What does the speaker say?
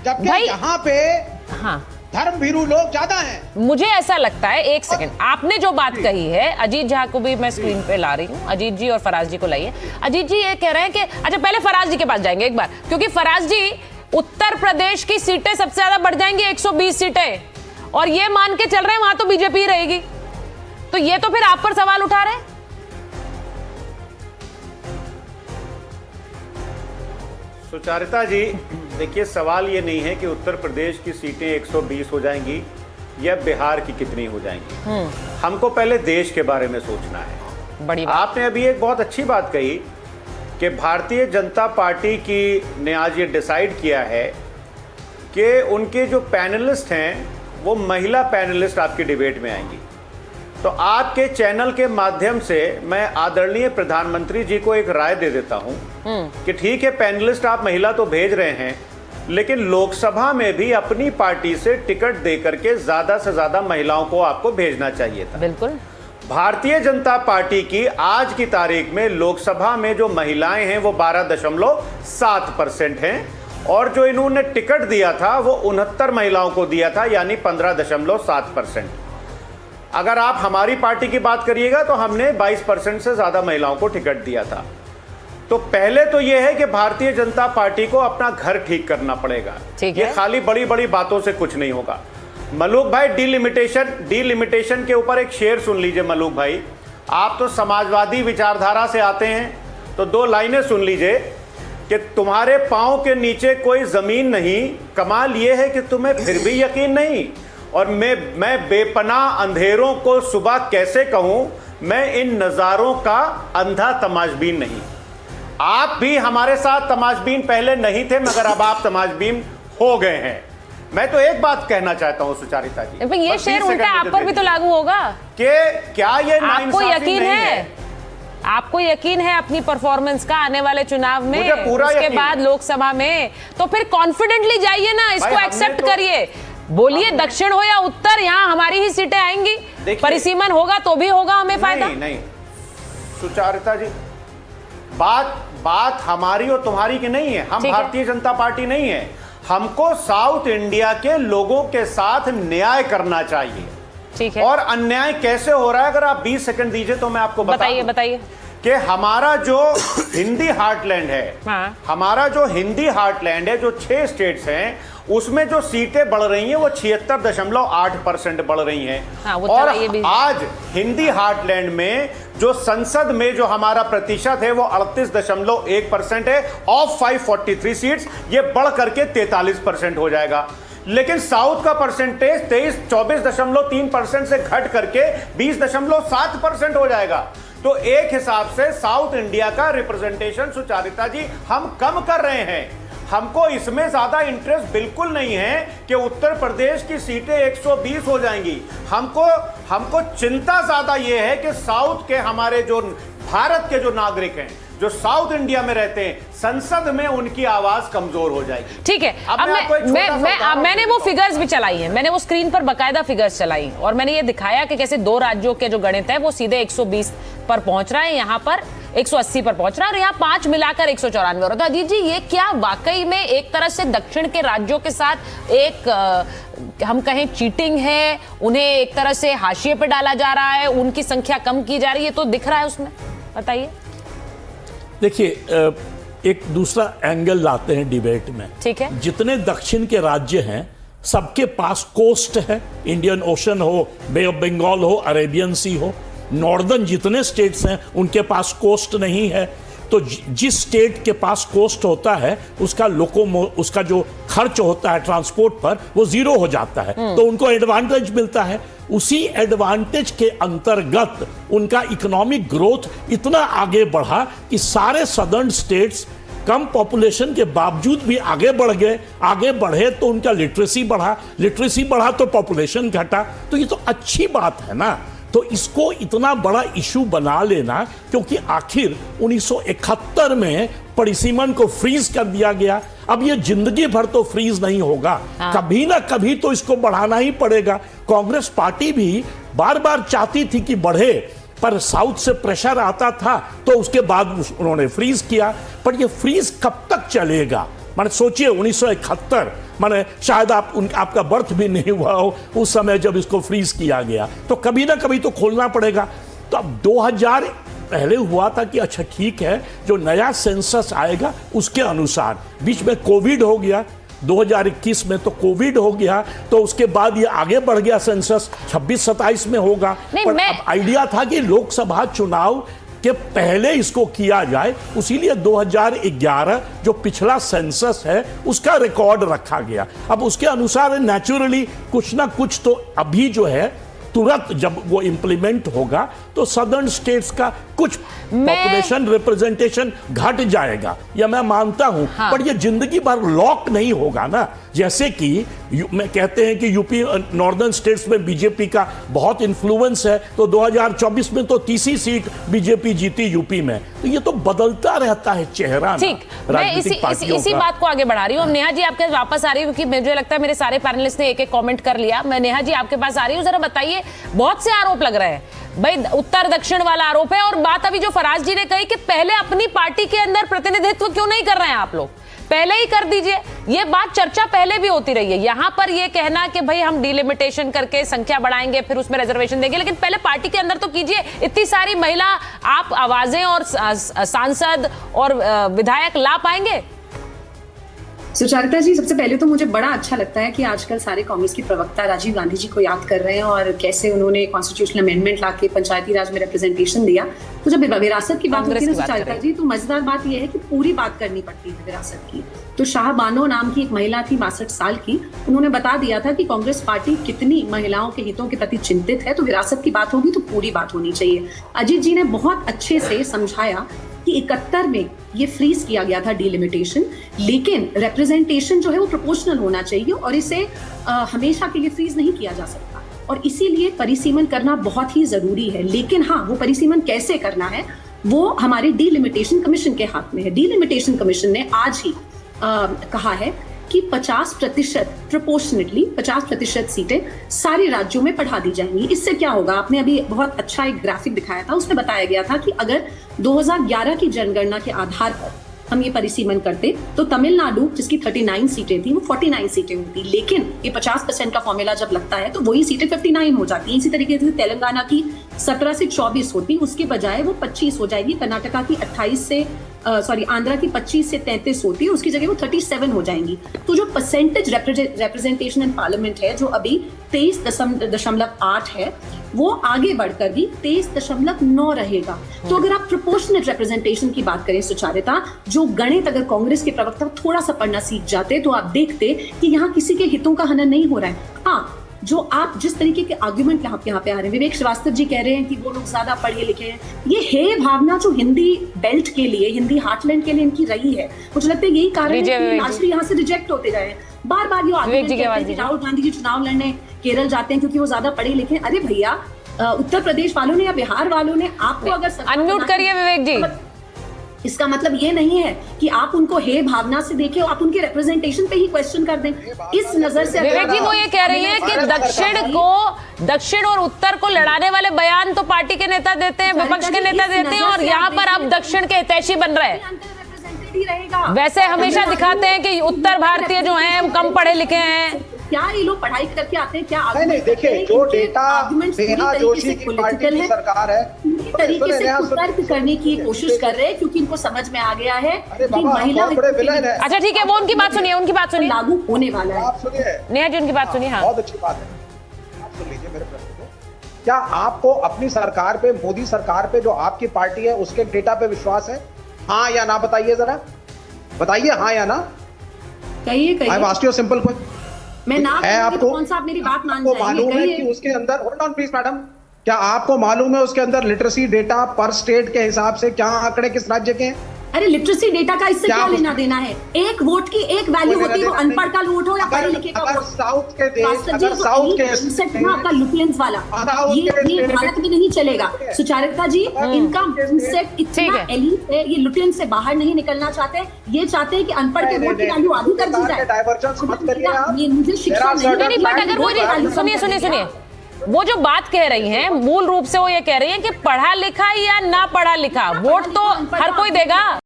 जबकि भाई यहाँ पे हाँ धर्म भीरू लोग ज्यादा हैं। मुझे ऐसा लगता है, एक सेकंड, आपने जो बात कही है, अजीत झा को भी मैं स्क्रीन पे ला रही हूँ, अजीत जी और फराज जी को लाइए। अजीत जी ये कह रहे हैं कि अच्छा पहले फराज जी के पास जाएंगे एक बार, क्योंकि फराज जी उत्तर प्रदेश की सीटें सबसे ज्यादा बढ़ जाएंगी 120 सीटें, और ये मान के चल रहे हैं वहां तो बीजेपी रहेगी, तो ये तो फिर आप पर सवाल उठा रहे हैं। सुचारिता जी, देखिए सवाल ये नहीं है कि उत्तर प्रदेश की सीटें 120 हो जाएंगी या बिहार की कितनी हो जाएंगी। हमको पहले देश के बारे में सोचना है। बड़ी बात। आपने अभी एक बहुत अच्छी बात कही कि भारतीय जनता पार्टी की ने आज ये डिसाइड किया है कि उनके जो पैनलिस्ट हैं वो महिला पैनलिस्ट आपकी डिबेट में आएंगी। तो आपके चैनल के माध्यम से मैं आदरणीय प्रधानमंत्री जी को एक राय दे देता हूं कि ठीक है, पैनलिस्ट आप महिला तो भेज रहे हैं, लेकिन लोकसभा में भी अपनी पार्टी से टिकट देकर के ज्यादा से ज्यादा महिलाओं को आपको भेजना चाहिए था। बिल्कुल। भारतीय जनता पार्टी की आज की तारीख में लोकसभा में जो महिलाएं हैं वो 12.7% हैं, और जो इन्होंने टिकट दिया था वो 69 महिलाओं को दिया था, यानी 15.7%। अगर आप हमारी पार्टी की बात करिएगा तो हमने 22% से ज्यादा महिलाओं को टिकट दिया था। तो पहले तो यह है कि भारतीय जनता पार्टी को अपना घर ठीक करना पड़ेगा। ये खाली बड़ी बड़ी बातों से कुछ नहीं होगा। मलूक भाई, डीलिमिटेशन के ऊपर एक शेर सुन लीजिए। मलूक भाई, आप तो समाजवादी विचारधारा से आते हैं, तो 2 लाइनें सुन लीजिए कि तुम्हारे पांव के नीचे कोई जमीन नहीं, कमाल यह है कि तुम्हें फिर भी यकीन नहीं, और मैं बेपनाह अंधेरों को सुबह कैसे कहूं, मैं इन नजारों का अंधा तमाशबीन नहीं। आप भी हमारे साथ तमाशबीन पहले नहीं थे, मगर अब आप तमाशबीन हो गए हैं। मैं तो एक बात कहना चाहता हूं सुचारिता जी, ये शेर उल्टा आप पर भी तो लागू होगा कि क्या ये आपको यकीन है? आपको यकीन है अपनी परफॉर्मेंस का आने वाले चुनाव में, उसके बाद लोकसभा में, तो फिर कॉन्फिडेंटली जाइए ना, इसको एक्सेप्ट करिए। बोलिए दक्षिण हो या उत्तर, यहाँ हमारी ही सीटें आएंगी, परिसीमन होगा तो भी होगा हमें फायदा। नहीं सुचारिता जी, बात हमारी और तुम्हारी की नहीं है। हम भारतीय जनता पार्टी नहीं है। हमको साउथ इंडिया के लोगों के साथ न्याय करना चाहिए। ठीक है। और अन्याय कैसे हो रहा है, अगर आप 20 सेकंड दीजिए तो मैं आपको बताइए कि हमारा जो हिंदी हार्टलैंड है, हमारा जो हिंदी हार्टलैंड है, जो 6 स्टेट्स हैं, उसमें जो सीटें बढ़ रही हैं वो 76.8% बढ़ रही हैं। और आज हिंदी हार्टलैंड में जो संसद में जो हमारा प्रतिशत है वो 38.1% है ऑफ 543 सीट्स, ये बढ़ करके 43% हो जाएगा। लेकिन साउथ का परसेंटेज 24.3% से घट करके 20.7% हो जाएगा। तो एक हिसाब से साउथ इंडिया का रिप्रेजेंटेशन सुचारिता जी हम कम कर रहे हैं। हमको इसमें ज्यादा इंटरेस्ट बिल्कुल नहीं है कि उत्तर प्रदेश की सीटें 120 हो जाएंगी। हमको चिंता ज्यादा यह है कि साउथ के हमारे जो भारत के जो नागरिक हैं, जो साउथ इंडिया में रहते हैं, संसद में उनकी आवाज कमजोर हो जाएगी। ठीक है। अब मैंने वो फिगर्स भी चलाई हैं, मैंने वो स्क्रीन पर बकायदा फिगर्स चलाई, और मैंने ये दिखाया कि कैसे 2 राज्यों के जो गणित है वो सीधे 120 पर पहुंच रहा है, यहाँ पर 180 पर पहुंच रहा है, और यहाँ 5 मिलाकर 194 हो रहा था। अजीत जी, ये क्या वाकई में एक तरह से दक्षिण के राज्यों के साथ एक हम कहें चीटिंग है, उन्हें एक तरह से हाशिए पे डाला जा रहा है, उनकी संख्या कम की जा रही है, तो दिख रहा है उसमें? बताइए। देखिए, एक दूसरा एंगल लाते हैं डिबेट में। ठीक है। जितने दक्षिण के राज्य हैं सबके पास कोस्ट है, इंडियन ओशन हो, बे ऑफ बंगाल हो, अरेबियन सी हो। नॉर्दर्न जितने स्टेट्स हैं उनके पास कोस्ट नहीं है। तो जिस स्टेट के पास कोस्ट होता है उसका जो खर्च होता है ट्रांसपोर्ट पर वो 0 हो जाता है, तो उनको एडवांटेज मिलता है। उसी एडवांटेज के अंतर्गत उनका इकोनॉमिक ग्रोथ इतना आगे बढ़ा कि सारे सदर्न स्टेट्स कम पॉपुलेशन के बावजूद भी आगे बढ़ गए। आगे बढ़े तो उनका लिटरेसी बढ़ा तो पॉपुलेशन घटा। तो ये तो अच्छी बात है ना। तो इसको इतना बड़ा इशू बना लेना, क्योंकि आखिर 1971 में परिसीमन को फ्रीज कर दिया गया। अब ये जिंदगी भर तो फ्रीज नहीं होगा, कभी ना कभी तो इसको बढ़ाना ही पड़ेगा। कांग्रेस पार्टी भी बार बार चाहती थी कि बढ़े, पर साउथ से प्रेशर आता था तो उसके बाद उन्होंने फ्रीज किया। पर ये फ्रीज कब तक चलेगा? मैंने सोचिए 1971 माने शायद आपका बर्थ भी नहीं हुआ हो उस समय जब इसको फ्रीज किया गया, तो कभी ना कभी तो खोलना पड़ेगा। तो अब 2000 पहले हुआ था कि अच्छा ठीक है, जो नया सेंसस आएगा उसके अनुसार, बीच में कोविड हो गया 2021 में, तो कोविड हो गया तो उसके बाद ये आगे बढ़ गया, सेंसस 26-27 में होगा। पर अब आइडिया था कि लोकसभा चुनाव के पहले इसको किया जाए, उसीलिए 2011 जो पिछला सेंसस है उसका रिकॉर्ड रखा गया। अब उसके अनुसार नेचुरली कुछ ना कुछ तो अभी जो है तुरंत जब वो इंप्लीमेंट होगा तो सदर्न स्टेट्स का कुछ पॉपुलेशन रिप्रेजेंटेशन घट जाएगा, यह मैं मानता हूं। हाँ। पर ये जिंदगी भर लॉक नहीं होगा ना, जैसे कि मैं कहते हैं कि यूपी नॉर्दर्न स्टेट्स में बीजेपी का बहुत इन्फ्लुएंस है, तो 2024 में तो 30 सीट बीजेपी जीती यूपी में, तो ये तो बदलता रहता है चेहरा। ठीक, मैं इसी बात को आगे बढ़ा रही हूँ। नेहा जी आपके वापस आ रही हूँ क्योंकि मुझे लगता है मेरे सारे पैनलिस्ट ने एक कॉमेंट कर लिया। मैं नेहा जी आपके पास आ रही हूँ, जरा बताइए, बहुत से आरोप लग रहे हैं भाई, उत्तर दक्षिण वाला आरोप है, और बात अभी जो फराज जी ने कही कि पहले अपनी पार्टी के अंदर प्रतिनिधित्व क्यों नहीं कर रहे हैं आप लोग, पहले ही कर दीजिए। ये बात चर्चा पहले भी होती रही है। यहां पर ये कहना कि भाई हम डिलिमिटेशन करके संख्या बढ़ाएंगे फिर उसमें रिजर्वेशन देंगे, लेकिन पहले पार्टी के अंदर तो कीजिए। इतनी सारी महिला आप आवाजें और सांसद और विधायक ला पाएंगे? सुचारिता जी, सबसे पहले तो मुझे बड़ा अच्छा लगता है कि आजकल सारे कांग्रेस की प्रवक्ता राजीव गांधी जी को याद कर रहे हैं और कैसे उन्होंने कॉन्स्टिट्यूशनल अमेंडमेंट लाके पंचायती राज में रिप्रेजेंटेशन दिया। तो जब विरासत की बात होती है ना सुचारिता जी, तो मजेदार बात यह है कि पूरी बात करनी पड़ती है विरासत की। तो शाह बानो नाम की एक महिला थी 62 साल की, उन्होंने बता दिया था कि कांग्रेस पार्टी कितनी महिलाओं के हितों के प्रति चिंतित है। तो विरासत की बात होगी तो पूरी बात होनी चाहिए। अजीत जी ने बहुत अच्छे से समझाया कि 71 में ये फ्रीज किया गया था डिलिमिटेशन, लेकिन रिप्रेजेंटेशन जो है वो प्रोपोर्शनल होना चाहिए और इसे हमेशा के लिए फ्रीज नहीं किया जा सकता, और इसीलिए परिसीमन करना बहुत ही जरूरी है। लेकिन हाँ, वो परिसीमन कैसे करना है वो हमारे डिलिमिटेशन कमीशन के हाथ में है। डिलिमिटेशन कमीशन ने आज ही कहा है कि 50% प्रोपोर्शनेटली 50% सीटें सारे राज्यों में बढ़ा दी जाएंगी। इससे क्या होगा, आपने अभी बहुत अच्छा एक ग्राफिक दिखाया था, उसमें बताया गया था कि अगर 2011 की जनगणना के आधार पर हम ये परिसीमन करते तो तमिलनाडु जिसकी 39 सीटें थी वो 49 सीटें होती, लेकिन ये 50% का फॉर्मूला जब लगता है तो वही सीटें 59 हो जाती हैं। इसी तरीके से तेलंगाना की 17 से 24 होती, उसके बजाय वो 25 हो जाएगी। कर्नाटका की 28 से आंध्रा की 25 से 33 होती है, उसकी जगह वो 37 हो जाएंगी। तो जो परसेंटेज रिप्रेजेंटेशन इन पार्लियामेंट है जो अभी 23.8 है, वो आगे बढ़कर भी 23.9 रहेगा। तो अगर आप प्रोपोर्शनेट रिप्रेजेंटेशन की बात करें सुचारिता, जो गणित अगर कांग्रेस के प्रवक्ता थोड़ा सा पढ़ना सीख जाते तो आप देखते कि यहाँ किसी के हितों का हनन नहीं हो रहा है। हाँ, जो आप जिस तरीके के आर्ग्यूमेंट यहाँ पे आ रहे हैं, विवेक श्रीवास्तव जी कह रहे हैं कि वो लोग ज्यादा पढ़े लिखे हैं, ये है भावना जो हिंदी बेल्ट के लिए, हिंदी हार्टलैंड के लिए इनकी रही है। मुझे लगता है यही कारण है कि लास्टली यहाँ से रिजेक्ट होते गए हैं। बार बार ये आर्ग्यूमेंट, राहुल गांधी जी चुनाव लड़ने केरल जाते हैं क्योंकि वो ज्यादा पढ़े लिखे हैं। अरे भैया, उत्तर प्रदेश वालों ने या बिहार वालों ने आपको अगर अनम्यूट करिए विवेक जी, इसका मतलब ये नहीं है कि आप उनको हे भावना से देखें, आप उनके रिप्रेजेंटेशन पे ही क्वेश्चन कर दें। इस नजर से विवेक जी वो ये कह रही है कि दक्षिण और उत्तर को लड़ाने वाले बयान तो पार्टी के नेता देते हैं, विपक्ष के नेता देते हैं, और यहाँ पर आप दक्षिण के हितैषी बन रहे हैं। वैसे हमेशा दिखाते हैं कि उत्तर भारतीय जो हैं कम पढ़े लिखे हैं। क्या ये लोग पढ़ाई करके आते हैं? क्या नहीं, देखिए जो डेटा नेहा जोशी की पार्टी की सरकार है तरीके से तर्क करने की कोशिश कर रहे हैं क्योंकि इनको समझ में आ गया है कि महिला। अच्छा ठीक है, वो उनकी बात सुनिए, उनकी बात सुनिए, लागू होने वाला है। आप सुनिए नेहा जी, उनकी बात सुनिए। हाँ, बहुत अच्छी बात है, आप सुन लीजिए मेरे प्रश्न को। क्या आपको अपनी सरकार पे, मोदी सरकार पे जो आपकी पार्टी है उसके डेटा पे विश्वास है? हाँ या ना बताइए, जरा बताइए, हाँ या ना। कहिए। I asked you simple question. मैं ना है आपको, कौन सा आप मेरी बात मान जाएंगे? मालूम है कि उसके अंदर, होल्ड ऑन प्लीज मैडम, क्या आपको मालूम है उसके अंदर लिटरेसी डेटा पर स्टेट के हिसाब से क्या आंकड़े किस राज्य के हैं? अरे लिटरेसी डेटा का इससे क्या लेना देना है? एक वोट की एक वैल्यू होती है, वो अनपढ़ का वोट हो या पढ़े लिखे का वोट। साउथ के देश, अगर साउथ के आपका लुटियंस वाला ये भारत में नहीं चलेगा। सुचारिता जी, इनका कॉन्सेप्ट इतना एलीट है, ये लुटियंस से बाहर नहीं निकलना चाहते, ये चाहते हैं कि अनपढ़ के वोट की वैल्यू आधी कर दी जाए। डाइवर्जेंस मत करिए आप, ये मुझे शिक्षा नहीं, बट अगर वो सुनिए, वो जो बात कह रही हैं मूल रूप से वो ये कह रही हैं कि पढ़ा लिखा या ना पढ़ा लिखा वोट तो हर कोई देगा।